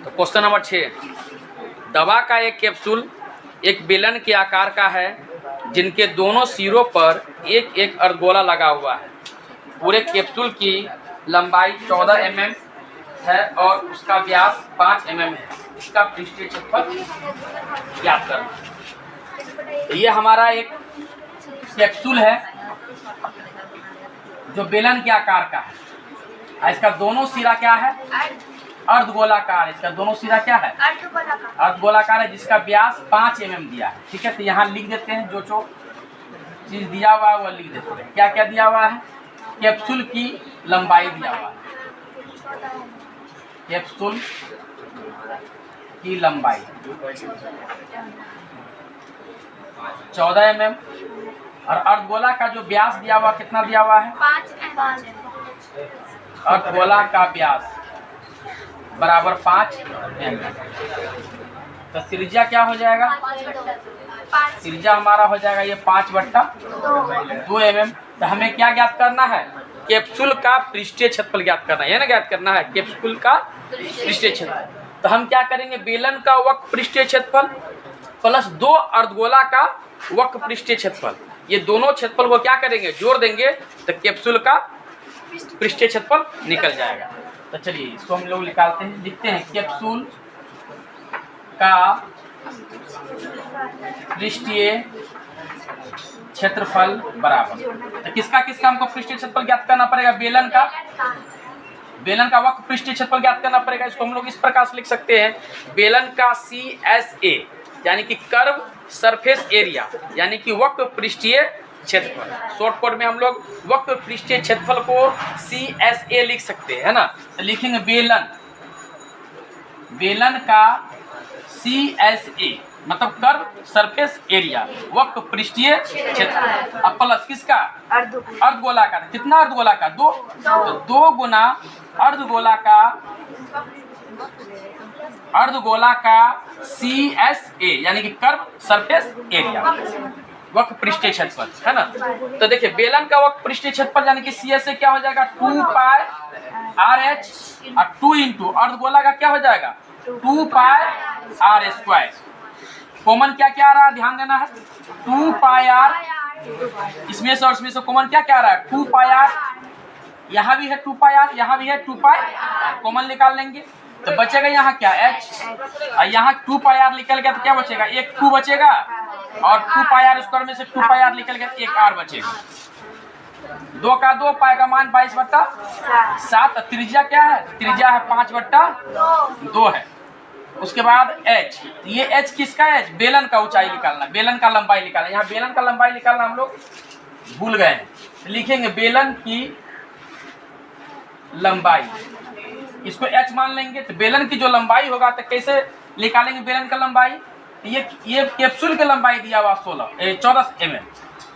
तो question number 6, दवा का एक कैप्सूल एक बेलन के आकार का है जिनके दोनों सिरों पर एक एक अर्धगोला लगा हुआ है। पूरे कैप्सूल की लंबाई 14 mm है और उसका व्यास 5 mm है। इसका पृष्ठीय क्षेत्रफल ज्ञात करना। तो ये हमारा एक कैप्सूल है जो बेलन के आकार का है। इसका दोनों सिरा क्या है? अर्धगोलाकार। इसका दोनों सिरा क्या है? अर्धगोलाकार है, जिसका व्यास 5 mm दिया है। ठीक है, तो यहाँ लिख देते हैं, जो चीज दिया हुआ है वह लिख देते हैं। क्या क्या दिया हुआ है? कैप्सूल की लंबाई दिया हुआ है, कैप्सूल की लंबाई 14 mm और अर्धगोला का जो व्यास दिया हुआ कितना दिया हुआ है? 5 अर्धगोला का व्यास बराबर 5 mm। तो त्रिज्या क्या हो जाएगा? त्रिज्या हमारा हो जाएगा ये 5/2 mm। तो हमें क्या ज्ञात करना है? कैप्सूल का पृष्ठीय क्षेत्रफल ज्ञात करना है ना, ज्ञात करना है कैप्सूल का पृष्ठीय क्षेत्रफल। तो हम क्या करेंगे? बेलन का वक्र पृष्ठीय क्षेत्रफल प्लस 2 अर्धगोला का वक्र पृष्ठीय क्षेत्रफल, ये दोनों क्षेत्रफल को क्या करेंगे? जोड़ देंगे तो कैप्सूल का पृष्ठीय क्षेत्रफल निकल जाएगा। तो चलिए इसको हम लोग निकालते हैं, लिखते हैं कैप्सूल का पृष्ठीय क्षेत्रफल बराबर। तो किसका किसका हमको पृष्ठीय क्षेत्रफल ज्ञात करना पड़ेगा? बेलन का वक्र पृष्ठीय क्षेत्रफल ज्ञात करना पड़ेगा। इसको हम लोग इस प्रकार से लिख सकते हैं, बेलन का CSA यानी कि कर्व सरफेस एरिया यानी कि वक्र पृष्ठीय क्षेत्रफल। शॉर्ट कोड में हम लोग वक्र पृष्ठीय क्षेत्रफल को CSA लिख सकते हैं, है ना। तो लिखेंगे बेलन का CSA मतलब कर्व सरफेस एरिया वक्र पृष्ठीय क्षेत्रफल। अब प्लस किसका? अर्धगोला का। कितना अर्धगोला का? 2। तो 2 गुना अर्धगोला का CSA यानी कि कर्व सरफेस एरिया वक्र पृष्ठीय क्षेत्रफल, है ना। तो देखिए बेलन का वक्र पृष्ठीय क्षेत्रफल यानी कि CSA क्या हो जाएगा? 2πRh और 2 इंटू अर्धगोला का क्या हो जाएगा? 2πr²। कॉमन क्या क्या आ रहा है? ध्यान देना है, 2πr इसमें से और इसमें से कॉमन क्या क्या आ रहा है? 2πr। यहाँ भी है 2πr, यहाँ भी है 2πr, कॉमन निकाल लेंगे तो बचेगा यहाँ क्या? h। और यहाँ 2πr निकल गया तो क्या बचेगा? एक 2 बचेगा और 2πr² में से 2πr निकल गया तो एक r बचेगा। 2 का 2 पाई का मान 22/7। त्रिज्या क्या है? त्रिज्या है 5/2 है। उसके बाद h, ये h किसका है? बेलन का ऊंचाई निकालना, बेलन का लंबाई निकालना। यहाँ बेलन का लंबाई निकालना हम लोग भूल गए हैं। लिखेंगे बेलन की लंबाई, इसको h मान लेंगे। तो बेलन की जो लंबाई होगा तो कैसे निकालेंगे बेलन का लंबाई? ये कैप्सूल की लंबाई दिया हुआ 14 mm।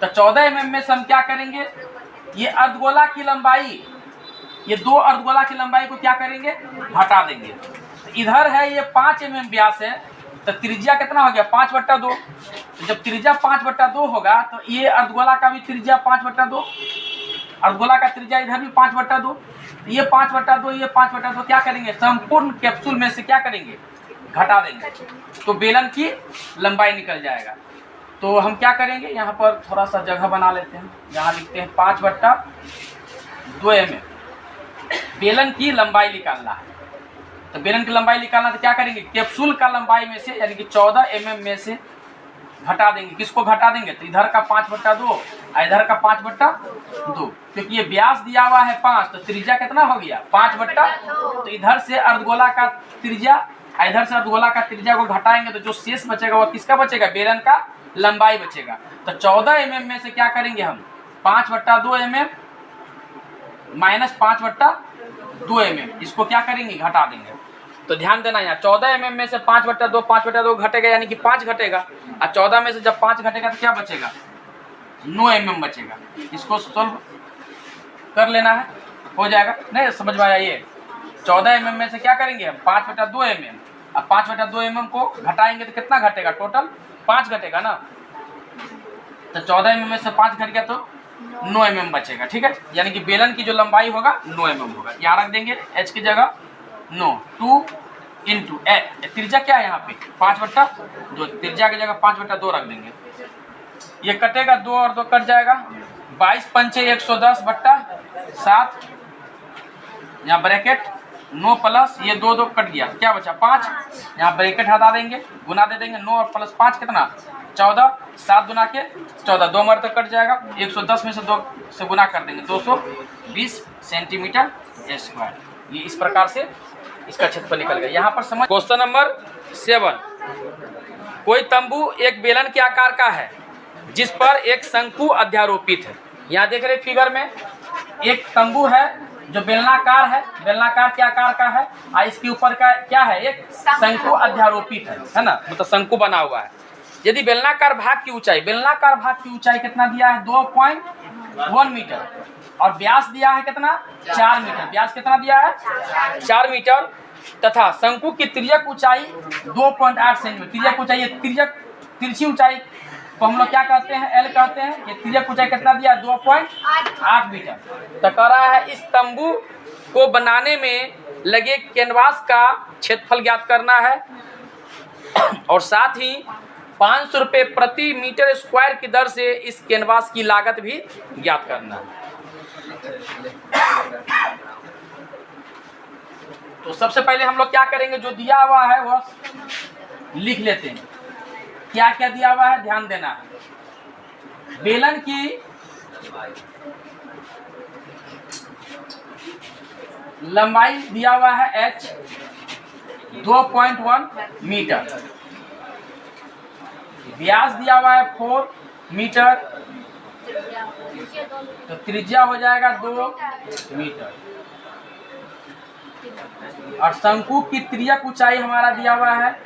तो 14 mm में से हम क्या करेंगे? ये अर्धगोला की लंबाई, ये 2 अर्धगोला की लंबाई को क्या करेंगे? घटा देंगे। इधर है ये 5 mm व्यास है, तो त्रिज्या कितना हो गया? 5/2। तो जब त्रिज्या 5/2 होगा तो ये अर्धगोला का भी त्रिज्या 5/2, अर्धगोला का त्रिज्या इधर भी 5/2, ये 5/2, ये 5/2। क्या करेंगे? संपूर्ण कैप्सूल में से क्या करेंगे? घटा देंगे, तो बेलन की लंबाई निकल जाएगा। तो हम क्या करेंगे? यहाँ पर थोड़ा सा जगह बना लेते हैं, यहाँ लिखते हैं 5/2 mm। बेलन की लंबाई निकालना है, तो बेलन की लंबाई निकालना तो क्या करेंगे? कैप्सूल का लंबाई में से यानी कि 14 mm में से घटा देंगे। किसको घटा देंगे? तो इधर का 5/2 और इधर का 5/2, क्योंकि ये व्यास दिया हुआ है 5, तो त्रिज्या कितना हो गया? 5/2। तो इधर से अर्धगोला का त्रिज्या, इधर से अर्धगोला का त्रिज्या को घटाएंगे तो जो शेष बचेगा वो किसका बचेगा? बेलन का लंबाई बचेगा। तो 14 mm में से क्या करेंगे हम? 5/2 mm माइनस 5/2 mm, इसको क्या करेंगे? घटा देंगे। तो ध्यान देना, यहाँ 14 mm में से 5/2 घटेगा यानी कि 5 घटेगा, और 14 में से जब 5 घटेगा तो क्या बचेगा? 9 mm बचेगा। इसको सोल्व कर लेना है, हो जाएगा। नहीं समझ में आया? ये 14 mm में से क्या करेंगे हम? 5/2 mm, अब 5/2 mm को घटाएंगे तो कितना घटेगा? टोटल 5 घटेगा ना। तो 14 mm में से 5 घट गया तो 9 mm बचेगा। ठीक है, यानी कि बेलन की जो लंबाई होगा 9 mm होगा। यहाँ रख देंगे h की जगह 9, 2 इंटू त्रिज्या क्या है यहाँ पे 5/2, त्रिज्या की जगह 5/2 रख देंगे। ये कटेगा 2 और 2 कट जाएगा, 22 पंचे 110/7, यहाँ ब्रैकेट 9 प्लस ये 2 2 कट गया, क्या बचा 5, यहाँ ब्रैकेट हटा देंगे, गुना दे देंगे, 9 और प्लस 5 कितना 14, 7 गुना के 14, 2 मर तक कट जाएगा, 110 में से 2 से गुना कर देंगे 220 सेंटीमीटर स्क्वायर। ये इस प्रकार से इसका क्षेत्रफल निकल गया। यहाँ पर समझ। क्वेश्चन नंबर 7, कोई तंबू एक बेलन के आकार का है जिस पर एक शंकु अध्यारोपित है। यहाँ देख रहे फिगर में एक तंबू है जो बेलनाकार है, बेलनाकार के आकार का है और इसके ऊपर का क्या है एक शंकु अध्यारोपित है ना, मतलब शंकु बना हुआ है। यदि बेलनाकार भाग की ऊंचाई, बेलनाकार भाग की ऊंचाई कितना दिया है 2.1 मीटर और व्यास दिया है कितना 4 मीटर, व्यास कितना दिया है 4 मीटर तथा शंकु की तिर्यक ऊंचाई 2.8 सेंटीमीटर। तिर्यक ऊंचाई, तिरछी ऊंचाई तो हम लोग क्या कहते हैं एल कहते हैं। ये तिर्यक ऊंचाई कितना दिया 2.8 मीटर। तो कह रहा है इस तंबू को बनाने में लगे कैनवास का क्षेत्रफल ज्ञात करना है और साथ ही 500 रुपये प्रति मीटर स्क्वायर की दर से इस कैनवास की लागत भी ज्ञात करना है। तो सबसे पहले हम लोग क्या करेंगे, जो दिया हुआ है वह लिख लेते हैं। क्या क्या दिया हुआ है ध्यान देना है। बेलन की लंबाई दिया हुआ है h 2.1 मीटर, व्यास दिया हुआ है 4 मीटर, तो त्रिज्या हो जाएगा 2 मीटर और शंकु की तिर्यक ऊंचाई हमारा दिया हुआ है,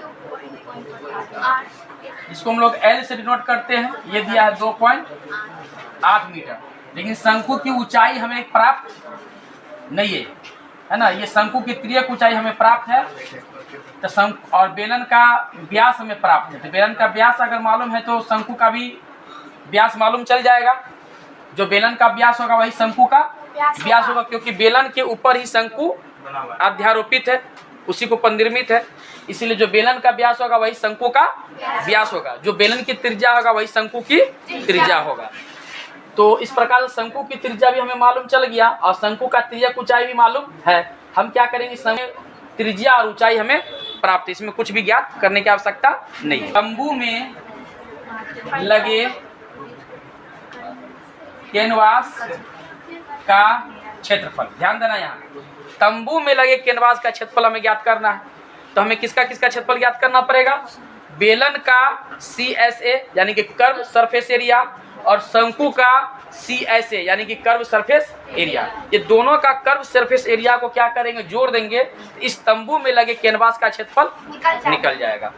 इसको हम लोग L से डिनोट करते हैं, ये दिया है 2.8 मीटर। लेकिन शंकु की ऊंचाई हमें प्राप्त नहीं है ना, ये शंकु की तिर्यक ऊंचाई हमें प्राप्त है तो शंकु और बेलन का व्यास हमें प्राप्त है। तो बेलन का व्यास अगर मालूम है तो शंकु का भी व्यास मालूम चल जाएगा। जो बेलन का व्यास होगा वही शंकु का व्यास होगा, क्योंकि बेलन के ऊपर ही शंकु अध्यारोपित है, उसी को पर निर्मित है, इसीलिए जो बेलन का व्यास होगा वही शंकु का व्यास होगा, जो बेलन की त्रिज्या होगा वही शंकु की त्रिज्या होगा। तो इस प्रकार से शंकु की त्रिज्या भी हमें मालूम चल गया और शंकु का तिर्यक ऊंचाई भी मालूम है। हम क्या करेंगे, त्रिज्या और ऊंचाई हमें प्राप्त, इसमें कुछ भी ज्ञात करने की आवश्यकता नहीं। तंबू में लगे कैनवास का क्षेत्रफल, ध्यान देना, यहाँ तंबू में लगे कैनवास का क्षेत्रफल हमें ज्ञात करना है। तो हमें किसका क्षेत्रफल ज्ञात करना पड़ेगा, बेलन का CSA यानी कि कर्व सरफेस एरिया और शंकु का CSA यानी कि कर्व सरफेस एरिया, ये दोनों का कर्व सरफेस एरिया को क्या करेंगे, जोड़ देंगे, तो इस तंबू में लगे कैनवास का क्षेत्रफल निकल जाएगा।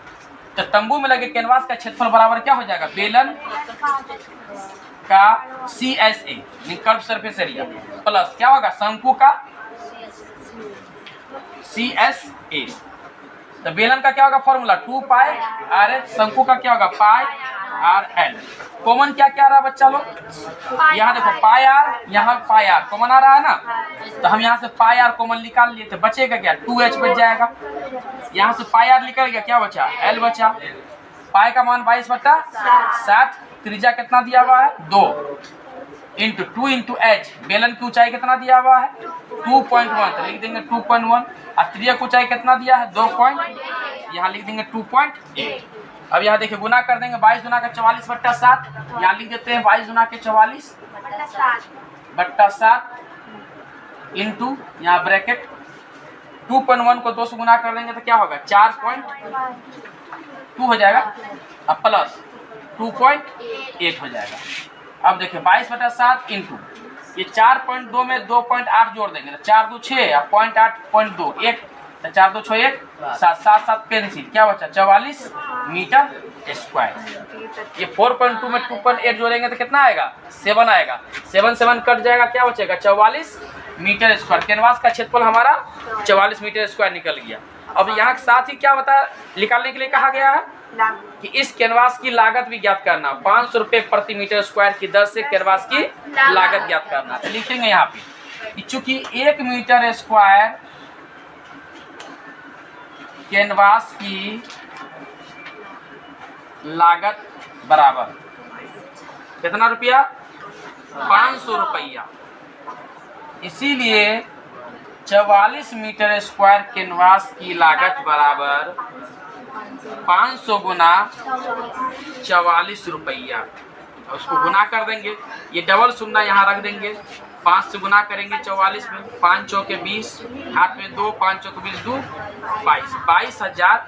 तो तंबू में लगे कैनवास का क्षेत्रफल बराबर क्या हो जाएगा, बेलन का CSA curve surface area plus क्या होगा शंकु का CSA। तो बेलन का क्या होगा फॉर्मूला 2 पाई RH, शंकु का क्या होगा पाई RL। कॉमन क्या क्या आ रहा है बच्चा लोग, यहाँ देखो पाई R, यहाँ पाई R कॉमन आ रहा है ना, तो हम यहाँ से पाई R कॉमन निकाल लिए, तो बचेगा क्या 2H बच जाएगा। यहाँ से पाई R निकल गया, क्या बचा L बचा। पाई का मान 22/7, त्रिज्या कितना दिया हुआ है 2 इंटू 2 इंटू H, बेलन की ऊंचाई कितना दिया हुआ है 2.1, तो लिख देंगे 2.1 और त्रिज्यक ऊंचाई कितना दिया है 2 यहाँ लिख देंगे 2.8। अब यहाँ देखिए गुना कर देंगे 22 गुना का 44/7, यहाँ लिख देते हैं 22 गुना के 44/7 इंटू यहाँ ब्रैकेट 2.1 को 2 से गुना कर देंगे तो क्या होगा 4.2 हो जाएगा, अब प्लस 2.8 हो जाएगा। अब देखिए 22/7 इंटू ये 4.2 में 2.8 जोड़ देंगे तो 4 2 6 और 0.8 1 तो 4 2 6 1 7 7 7 पेंसिल, क्या बचा 44 मीटर स्क्वायर। ये 4.2 में 2.8 जोड़ेंगे तो कितना आएगा 7 आएगा, 7 7 कट जाएगा, क्या बचेगा 44 मीटर स्क्वायर। कैनवास का क्षेत्रफल हमारा 44 मीटर स्क्वायर निकल गया। अब यहाँ साथ ही क्या बता निकालने के लिए कहा गया है कि इस कैनवास की लागत भी ज्ञात करना, 500 रुपये प्रति मीटर स्क्वायर की दर से कैनवास की लागत ज्ञात करना। तो लिखेंगे यहाँ पे चूंकि 1 मीटर स्क्वायर कैनवास की लागत बराबर कितना रुपया? 500 रुपया। इसीलिए 44 मीटर स्क्वायर कैनवास की लागत बराबर 500 गुना 44 रुपया। उसको गुना कर देंगे, ये डबल शून्य यहाँ रख देंगे, 5 से गुना करेंगे 44 में, 5 चौके 20, हाथ में 2, 5 चौके 20, 2 22, 22,000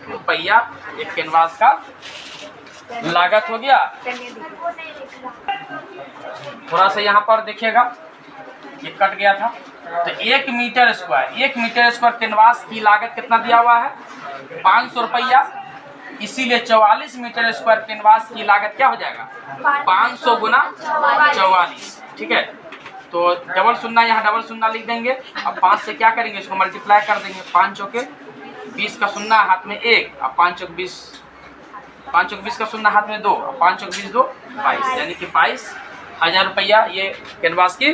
रुपया एक कैनवास का लागत हो गया। थोड़ा सा यहाँ पर देखिएगा, ये कट गया था। तो 1 मीटर स्क्वायर कैनवास की लागत कितना दिया हुआ है? 500 रुपया। इसीलिए 44 मीटर स्क्वायर कैनवास की लागत क्या हो जाएगा? 500 गुना 44। ठीक है, तो डबल शून्य यहाँ डबल शून्य लिख देंगे। अब 5 से क्या करेंगे, इसको मल्टीप्लाई कर देंगे। 5 चौके 20 का शून्य हाथ में 1, अब 5 चौक 20, 5 चौक 20 का शून्य हाथ में 2, अब 5 चौक 20, 2 22, यानी कि 22,000 रुपया ये कैनवास की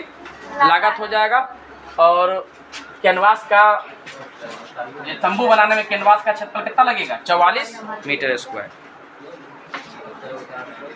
लागत हो जाएगा। और कैनवास का तंबू बनाने में कैनवास का क्षेत्रफल कितना लगेगा? 44 मीटर स्क्वायर।